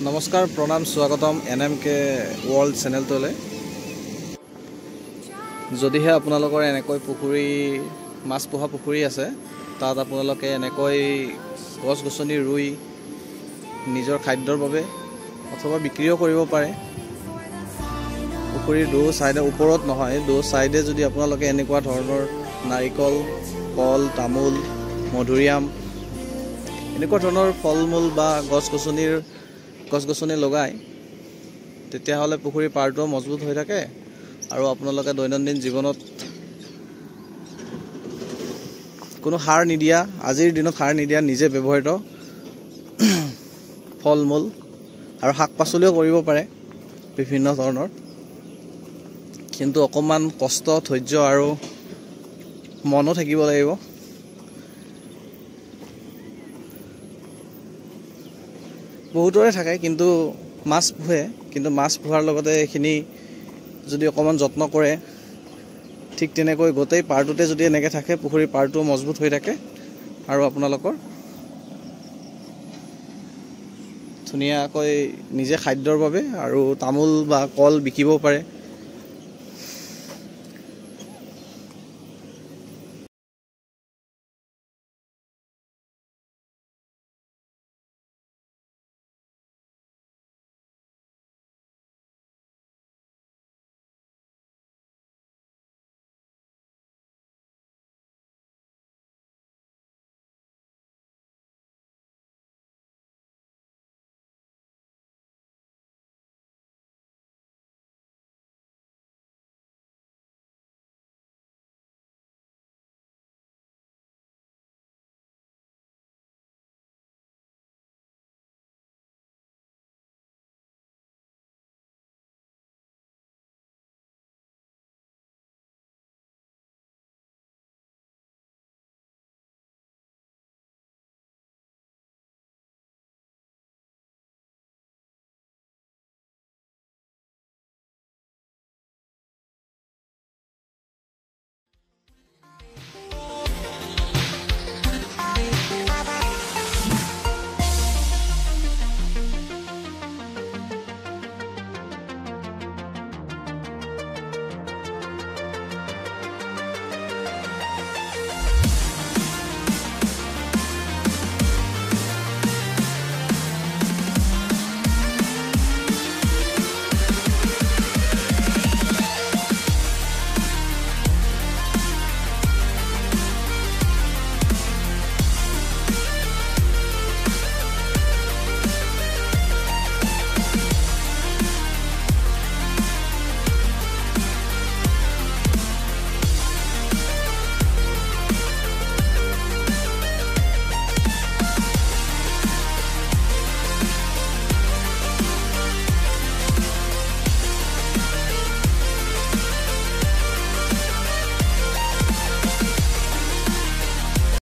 নমস্কাৰ প্ৰণাম স্বাগতম NMK ৱৰ্ল্ড চেনেলটোলৈ যদিহে আপোনালোকৰ এনেকৈ পুখুৰী মাছ পোহা পুখুৰী আছে তাত আপোনালোকে এনেকৈ গছ-গছনি ৰুই নিজৰ খাদ্যৰ বাবে অথবা বিক্ৰীও কৰিব পাৰে পুখুৰীৰ দু সাইডে ওপৰত নহয় দু সাইডে যদি আপোনালোকে এনেকুৱা ধৰণৰ নাৰিকল কল তামোল মধুৰিআম এনেকুৱা ধৰণৰ ফল-মূল বা গছ-গছনি লগাই তেতিয়া হলে পুখুৰীৰ পাৰটো মজবুত হৈ থাকে আৰু আপোনালোকে দৈনন্দিন জীৱনত কোনো সাৰ নিদিয়া আজিৰ দিনত সাৰ নিদিয়া নিজে ব্যৱহৃত ফল-মূল আৰু শাক-পাচলিও কৰিব পাৰে বিভিন্ন ধৰণৰ কিন্তু অকমান কষ্ট ধৈৰ্য আৰু মনো থাকিব লাগিব বহুতৰে থাকে কিন্তু মাছ পোহে কিন্তু মাছ পোহাৰ লগতে এখিনি যদি অকমান যত্ন কৰে ঠিক তেনেকৈ গোটেই পাৰটোতে যদি এনেকে থাকে পুখুৰীৰ পাৰটো মজবুত হৈ থাকে আৰু আপোনালোকৰ ধুনিয়াকৈ নিজে খাদ্যৰ বাবে আৰু তামোল বা কল বিকিব পাৰে